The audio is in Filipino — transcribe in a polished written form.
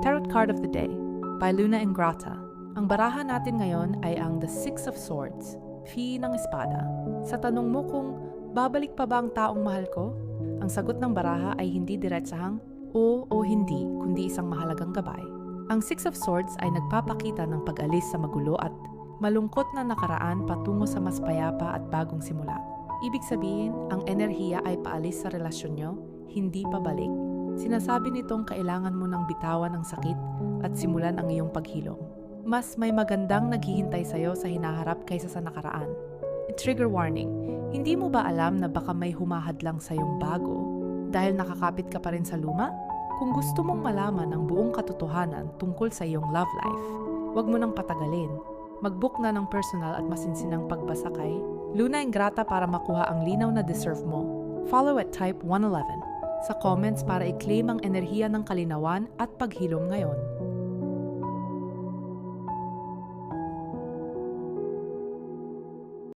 Tarot Card of the Day by Luna Ingrata. Ang baraha natin ngayon ay ang The Six of Swords, Fi ng Espada. Sa tanong mo kung babalik pa ba ang taong mahal ko, ang sagot ng baraha ay hindi diretsahang o hindi, kundi isang mahalagang gabay. Ang Six of Swords ay nagpapakita ng pag-alis sa magulo at malungkot na nakaraan patungo sa mas payapa at bagong simula. Ibig sabihin, ang enerhiya ay paalis sa relasyon nyo, hindi pabalik. Sinasabi nitong kailangan mo ng bitawan ang sakit at simulan ang iyong paghilom. Mas may magandang naghihintay sa'yo sa hinaharap kaysa sa nakaraan. Trigger warning, hindi mo ba alam na baka may humahadlang sa'yong bago dahil nakakapit ka pa rin sa luma? Kung gusto mong malaman ang buong katotohanan tungkol sa iyong love life, huwag mo nang patagalin. Mag-book na ng personal at masinsinang pagbasa kay Luna Ingrata para makuha ang linaw na deserve mo. Follow at type 111 sa comments para i-claim ang enerhiya ng kalinawan at paghilom ngayon.